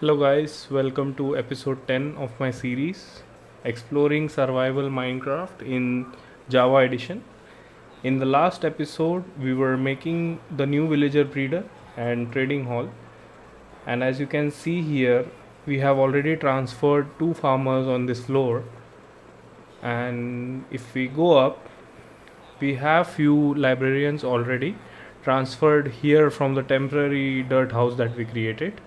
Hello guys, welcome to episode 10 of my series exploring survival Minecraft in Java edition. In the last episode, we were making the new villager breeder and trading hall, and as you can see here, we have already transferred two farmers on this floor. And if we go up, we have few librarians already transferred here from the temporary dirt house that we created.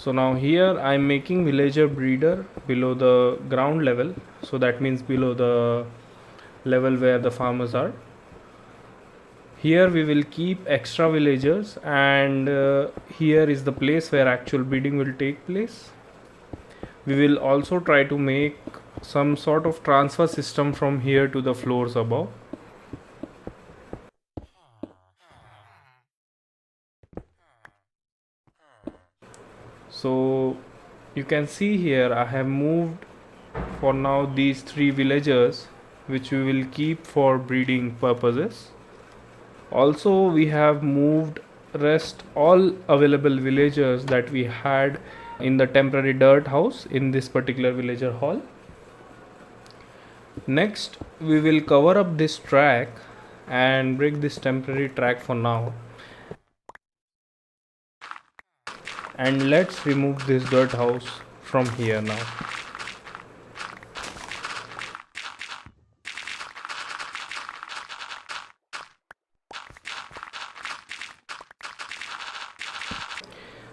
So now here I'm making villager breeder below the ground level, so that means below the level where the farmers are. Here we will keep extra villagers, and here is the place where actual breeding will take place. We will also try to make some sort of transfer system from here to the floors above. So you can see here I have moved for now these three villagers, which we will keep for breeding purposes. Also we have moved rest all available villagers that we had in the temporary dirt house in this particular villager hall. Next we will cover up this track and break this temporary track for now, and let's remove this dirt house from here now.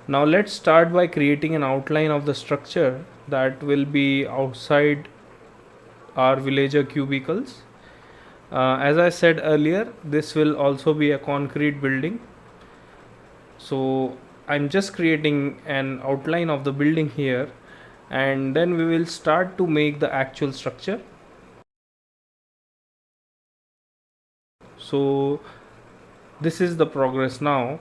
Now let's start by creating an outline of the structure that will be outside our villager cubicles. As I said earlier, this will also be a concrete building. So I'm just creating an outline of the building here, and then we will start to make the actual structure. So this is the progress now.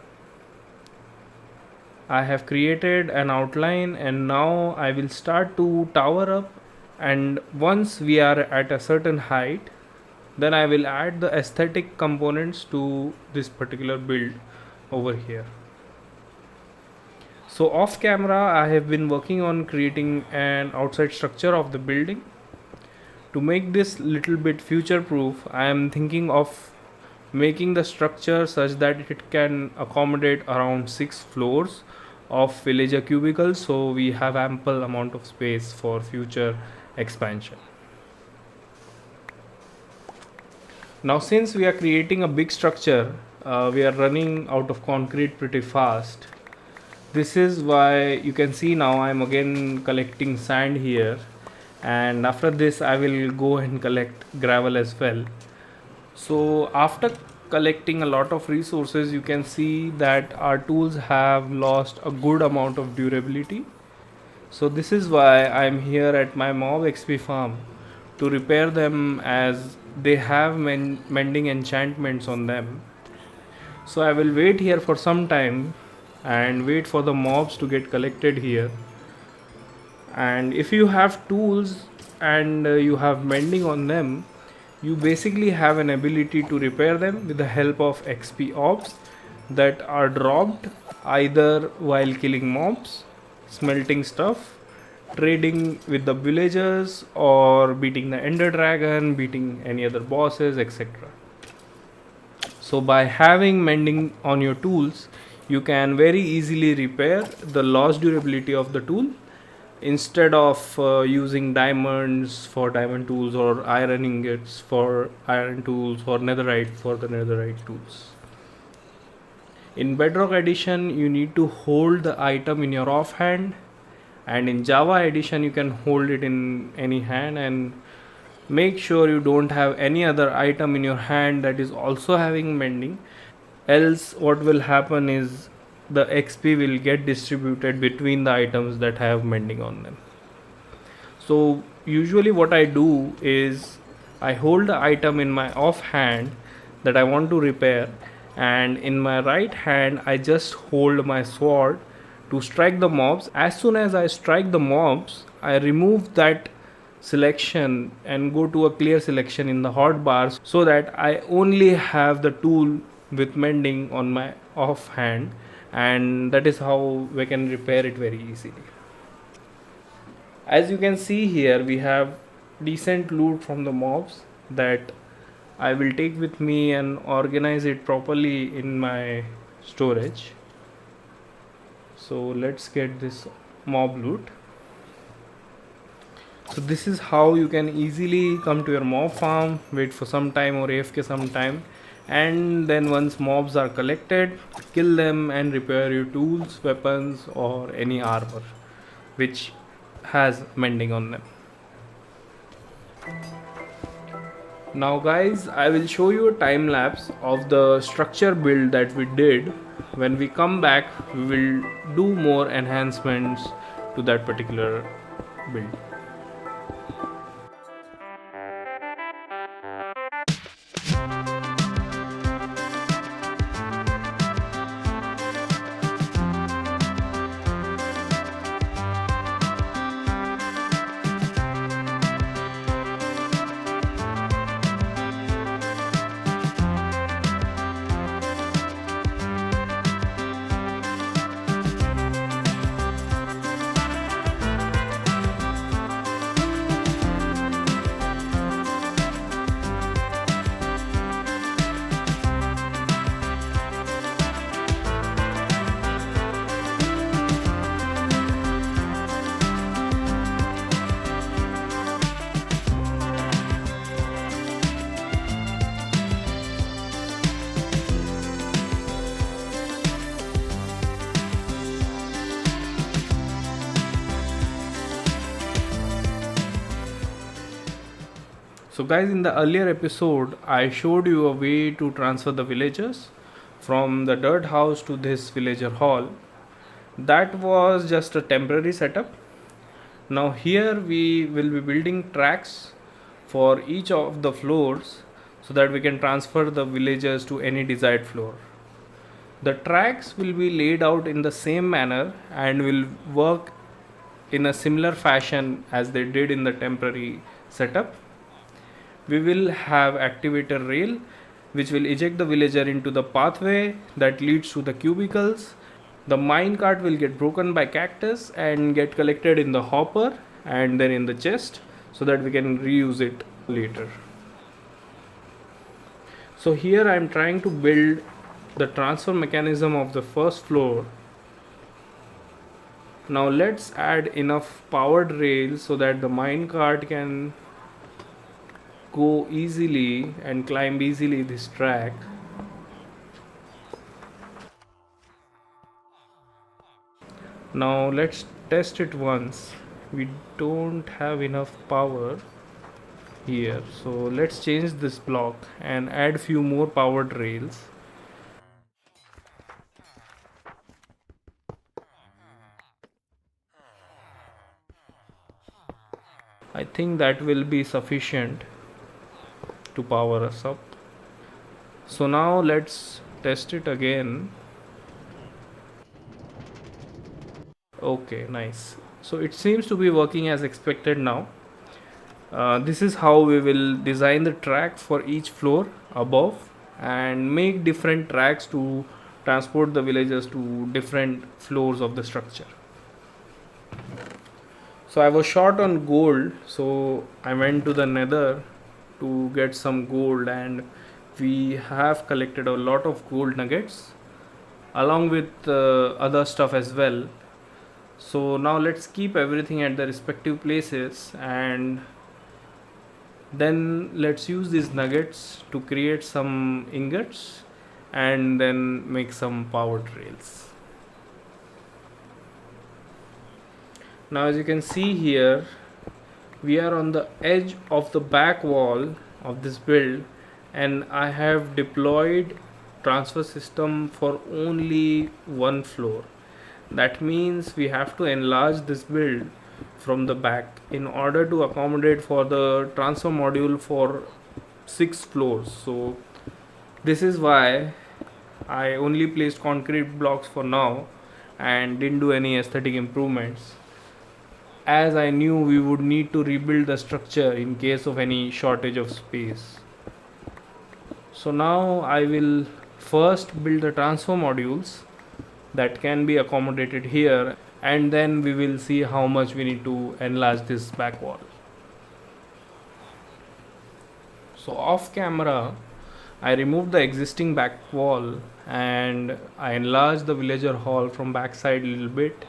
I have created an outline, and now I will start to tower up, and once we are at a certain height, then I will add the aesthetic components to this particular build over here. So off camera I have been working on creating an outside structure of the building. To make this little bit future proof, I am thinking of making the structure such that it can accommodate around 6 floors of villager cubicles, so we have ample amount of space for future expansion. Now since we are creating a big structure, we are running out of concrete pretty fast. This is why you can see now I'm again collecting sand here, and after this I will go and collect gravel as well. So after collecting a lot of resources, you can see that our tools have lost a good amount of durability. So this is why I'm here at my mob XP farm to repair them, as they have mending enchantments on them. So I will wait here for some time and wait for the mobs to get collected here. And if you have tools and you have mending on them, you basically have an ability to repair them with the help of XP orbs that are dropped either while killing mobs, smelting stuff, trading with the villagers, or beating the ender dragon, beating any other bosses, etc. So by having mending on your tools, you can very easily repair the lost durability of the tool, instead of using diamonds for diamond tools or iron ingots for iron tools or netherite for the netherite tools. In Bedrock edition you need to hold the item in your offhand, and in Java edition you can hold it in any hand, and make sure you don't have any other item in your hand that is also having mending, else what will happen is the XP will get distributed between the items that have mending on them. So usually what I do is I hold the item in my off hand that I want to repair, and in my right hand I just hold my sword to strike the mobs. As soon as I strike the mobs, I remove that selection and go to a clear selection in the hotbar, so that I only have the tool with mending on my offhand, and that is how we can repair it very easily. As you can see here, we have decent loot from the mobs that I will take with me and organize it properly in my storage. So let's get this mob loot. So this is how you can easily come to your mob farm, wait for some time or AFK some time, and then once mobs are collected, kill them and repair your tools, weapons or any armor which has mending on them. Now guys, I will show you a time lapse of the structure build that we did. When we come back, we will do more enhancements to that particular build. So guys, in the earlier episode, I showed you a way to transfer the villagers from the dirt house to this villager hall. That was just a temporary setup. Now here we will be building tracks for each of the floors so that we can transfer the villagers to any desired floor. The tracks will be laid out in the same manner and will work in a similar fashion as they did in the temporary setup. We will have activator rail which will eject the villager into the pathway that leads to the cubicles. The minecart will get broken by cactus and get collected in the hopper and then in the chest so that we can reuse it later. So here I am trying to build the transfer mechanism of the first floor. Now let's add enough powered rails so that the minecart can go easily and climb easily this track. Now let's test it once. We don't have enough power here, so let's change this block and add few more powered rails. I think that will be sufficient to power us up. So now let's test it again. Okay, nice. So it seems to be working as expected now. This is how we will design the track for each floor above and make different tracks to transport the villagers to different floors of the structure. So I was short on gold, so I went to the nether to get some gold, and we have collected a lot of gold nuggets along with other stuff as well. So now let's keep everything at the respective places, and then let's use these nuggets to create some ingots and then make some powered rails. Now as you can see here, we are on the edge of the back wall of this build, and I have deployed transfer system for only one floor. That means we have to enlarge this build from the back in order to accommodate for the transfer module for 6 floors. So this is why I only placed concrete blocks for now and didn't do any aesthetic improvements, as I knew we would need to rebuild the structure in case of any shortage of space. So now I will first build the transfer modules that can be accommodated here, and then we will see how much we need to enlarge this back wall. So off camera I removed the existing back wall and I enlarged the villager hall from backside a little bit.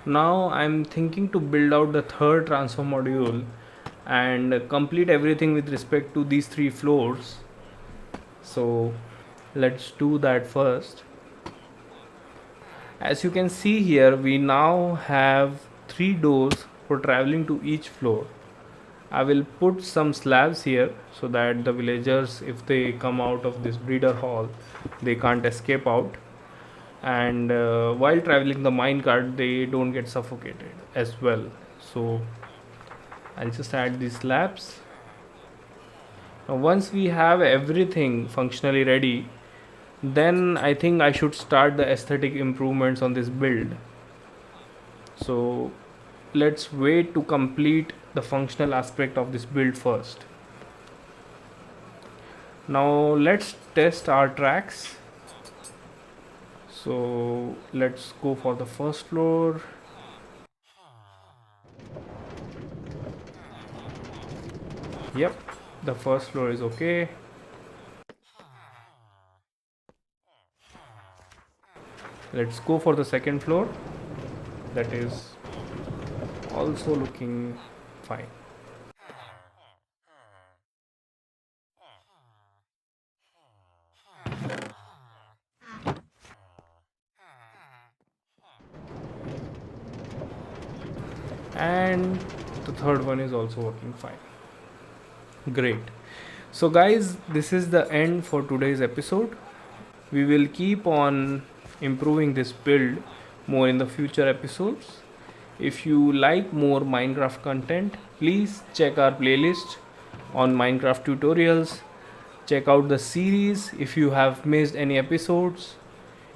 Now I'm thinking to build out the third transfer module and complete everything with respect to these 3 floors. So let's do that first. As you can see here, we now have 3 doors for traveling to each floor. I will put some slabs here so that the villagers, if they come out of this breeder hall, they can't escape out, and while traveling the minecart they don't get suffocated as well. So I'll just add these slabs. Now once we have everything functionally ready, then I think I should start the aesthetic improvements on this build. So let's wait to complete the functional aspect of this build first. Now let's test our tracks. So let's go for the first floor. Yep, the first floor is okay. Let's go for the second floor. That is also looking fine. And the third one is also working fine. Great. So guys, this is the end for today's episode. We will keep on improving this build more in the future episodes. If you like more Minecraft content, please check our playlist on Minecraft tutorials. Check out the series if you have missed any episodes.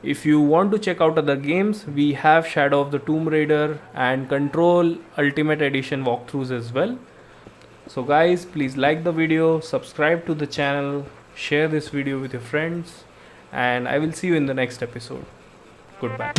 If you want to check out other games, we have Shadow of the Tomb Raider and Control Ultimate Edition walkthroughs as well. So guys, please like the video, subscribe to the channel, share this video with your friends, and I will see you in the next episode. Goodbye.